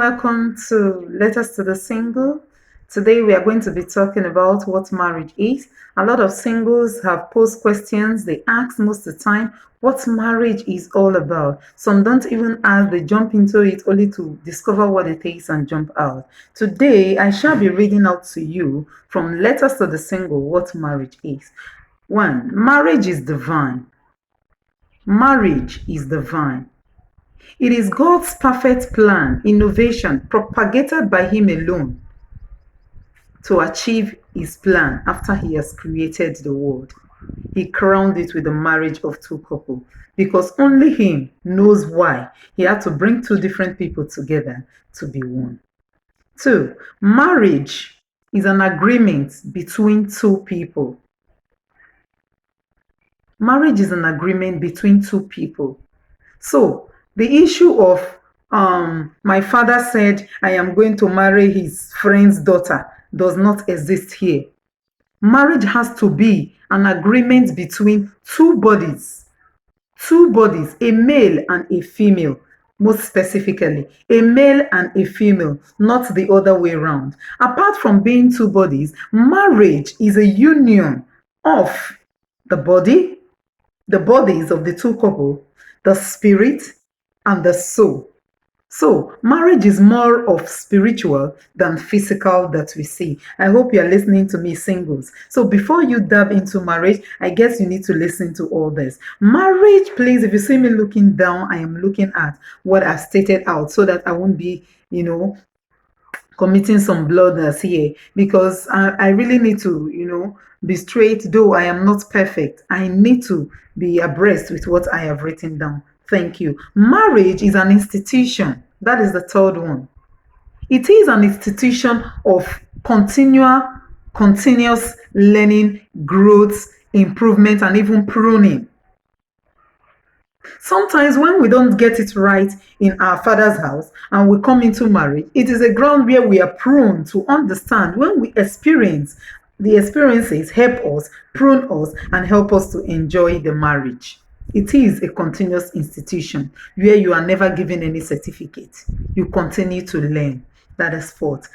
welcome to Letters to the Single. Today we are going to be talking about what marriage is. A lot of singles have posed questions. They ask most of the time what marriage is all about. Some don't even ask, they jump into it only to discover what it is and jump out. Today I shall be reading out to you from Letters to the Single what marriage is. 1. Marriage is divine. Marriage is divine. It is God's perfect plan, innovation, propagated by Him alone to achieve His plan after He has created the world. He crowned it with the marriage of two couples because only Him knows why He had to bring two different people together to be one. 2. Marriage is an agreement between two people. Marriage is an agreement between two people. So, the issue of my father said I am going to marry his friend's daughter does not exist here. Marriage has to be an agreement between two bodies, a male and a female, most specifically, a male and a female, not the other way around. Apart from being two bodies, marriage is a union of the bodies of the two couples, the spirit, and the soul. So, marriage is more of spiritual than physical that we see. I hope you are listening to me, singles. So, before you dive into marriage, I guess you need to listen to all this. Marriage, please, if you see me looking down, I am looking at what I've stated out so that I won't be, committing some blunders here, because I really need to, be straight. Though I am not perfect, I need to be abreast with what I have written down. Thank you. Marriage is an institution. That is the third one. It is an institution of continuous learning, growth, improvement, and even pruning. Sometimes when we don't get it right in our father's house and we come into marriage, it is a ground where we are pruned to understand. When we experience, the experiences help us, prune us, and help us to enjoy the marriage. It is a continuous institution where you are never given any certificate. You continue to learn. That is fourth.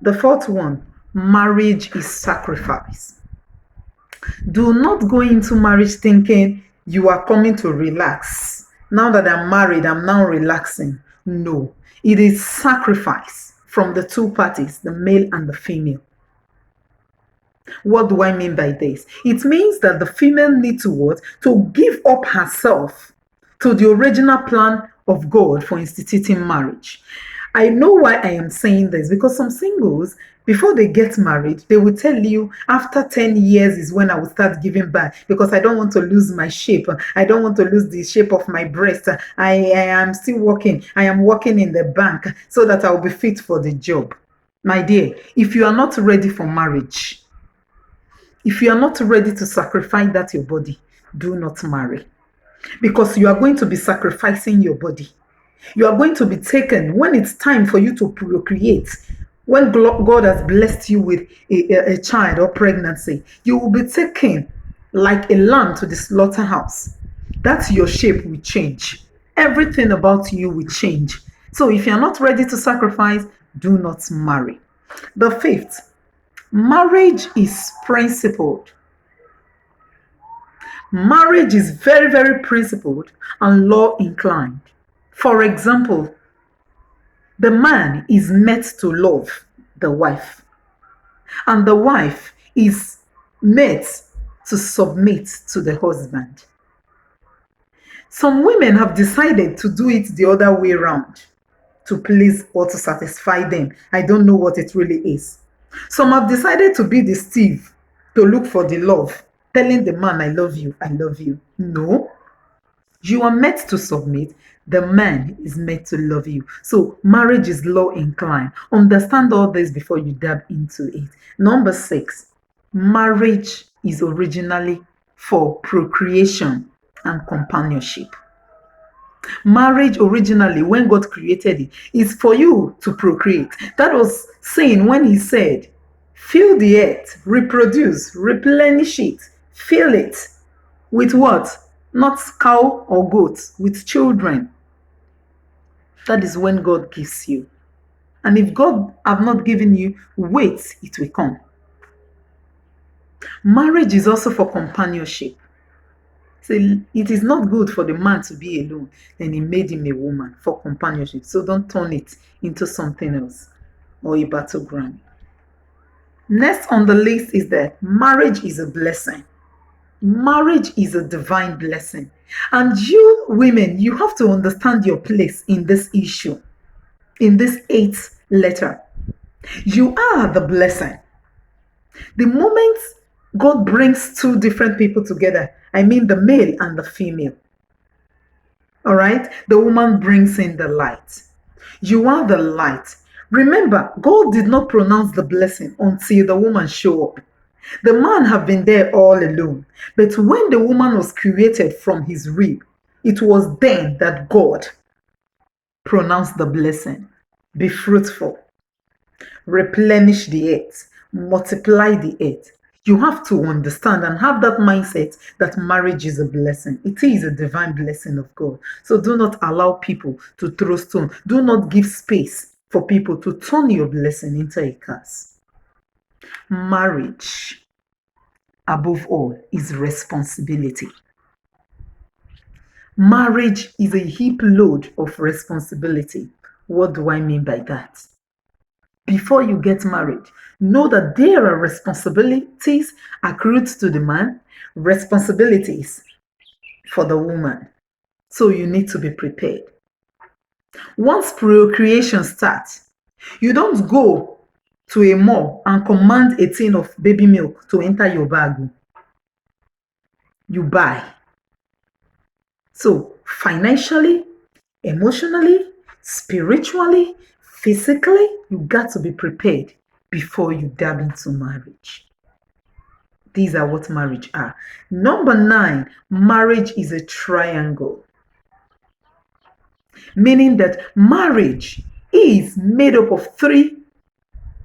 The fourth one, marriage is sacrifice. Do not go into marriage thinking you are coming to relax. Now that I'm married, I'm now relaxing. No, it is sacrifice from the two parties, the male and the female. What do I mean by this? It means that the female needs to what? To give up herself to the original plan of God for instituting marriage. I know why I am saying this, because some singles, before they get married, they will tell you after 10 years is when I will start giving birth, because I don't want to lose my shape. I don't want to lose the shape of my breast. I am still working. I am working in the bank so that I will be fit for the job. My dear, if you are not ready for marriage, if you are not ready to sacrifice that your body, do not marry. Because you are going to be sacrificing your body. You are going to be taken when it's time for you to procreate. When God has blessed you with a child or pregnancy, you will be taken like a lamb to the slaughterhouse. That's your shape will change. Everything about you will change. So if you're not ready to sacrifice, do not marry. The fifth, marriage is principled. Marriage is very, very principled and law inclined. For example, the man is meant to love the wife, and the wife is meant to submit to the husband. Some women have decided to do it the other way around, to please or to satisfy them. I don't know what it really is. Some have decided to be the Steve, to look for the love, telling the man, I love you, I love you. No, you are meant to submit. The man is meant to love you. So marriage is law inclined. Understand all this before you dab into it. Number 6, marriage is originally for procreation and companionship. Marriage originally, when God created it, is for you to procreate. That was saying when He said, fill the earth, reproduce, replenish it, fill it with what? Not cow or goat, with children. That is when God gives you. And if God have not given you, wait, it will come. Marriage is also for companionship. So it is not good for the man to be alone. Then he made him a woman for companionship. So don't turn it into something else or a battleground. Next on the list is that marriage is a blessing. Marriage is a divine blessing. And you women, you have to understand your place in this issue, in this 8th letter. You are the blessing. The moment God brings two different people together, I mean the male and the female. All right? The woman brings in the light. You are the light. Remember, God did not pronounce the blessing until the woman showed up. The man have been there all alone. But when the woman was created from his rib, it was then that God pronounced the blessing. Be fruitful, replenish the earth, multiply the earth. You have to understand and have that mindset that marriage is a blessing. It is a divine blessing of God. So do not allow people to throw stones. Do not give space for people to turn your blessing into a curse. Marriage, above all, is responsibility. Marriage is a heap load of responsibility. What do I mean by that? Before you get married, know that there are responsibilities accrued to the man, responsibilities for the woman. So you need to be prepared. Once procreation starts, you don't go to a mall and command a tin of baby milk to enter your bag. You buy. So financially, emotionally, spiritually, physically, you got to be prepared before you dab into marriage. These are what marriage are. Number 9, marriage is a triangle. Meaning that marriage is made up of 3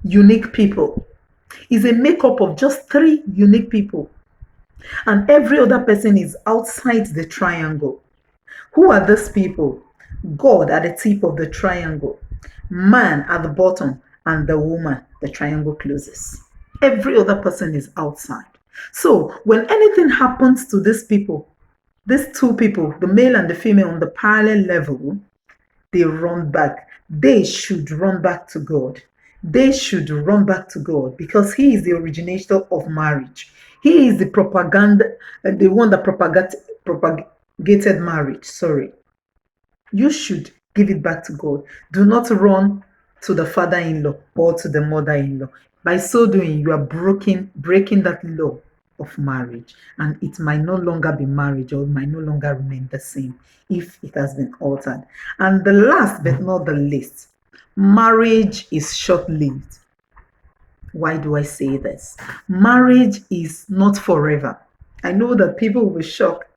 unique people. It's a makeup of just 3 unique people. And every other person is outside the triangle. Who are these people? God at the tip of the triangle, man at the bottom, and the woman, the triangle closes. Every other person is outside. So when anything happens to these people, these 2 people, the male and the female on the parallel level, they run back. They should run back to God. They should run back to God because He is the originator of marriage. He is the one that propagated marriage. Sorry. You should give it back to God. Do not run to the father-in-law or to the mother-in-law. By so doing, you are breaking that law of marriage, and it might no longer be marriage or it might no longer remain the same if it has been altered. And the last but not the least, marriage is short-lived. Why do I say this? Marriage is not forever. I know that people will be shocked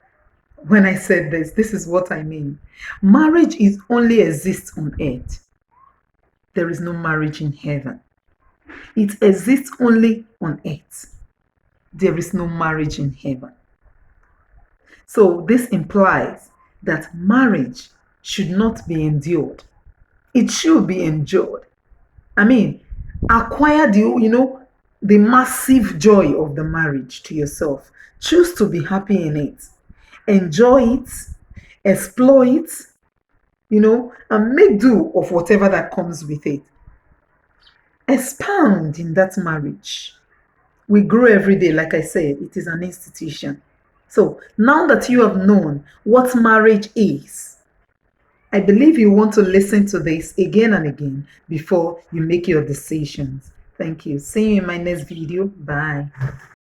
when I said this. This is what I mean. Marriage is only exists on earth. There is no marriage in heaven. It exists only on earth. There is no marriage in heaven. So this implies that marriage should not be endured. It should be enjoyed. I mean, acquire the massive joy of the marriage to yourself. Choose to be happy in it. Enjoy it, explore it, and make do of whatever that comes with it. Expound in that marriage. We grow every day, like I said, it is an institution. So now that you have known what marriage is, I believe you want to listen to this again and again before you make your decisions. Thank you. See you in my next video. Bye.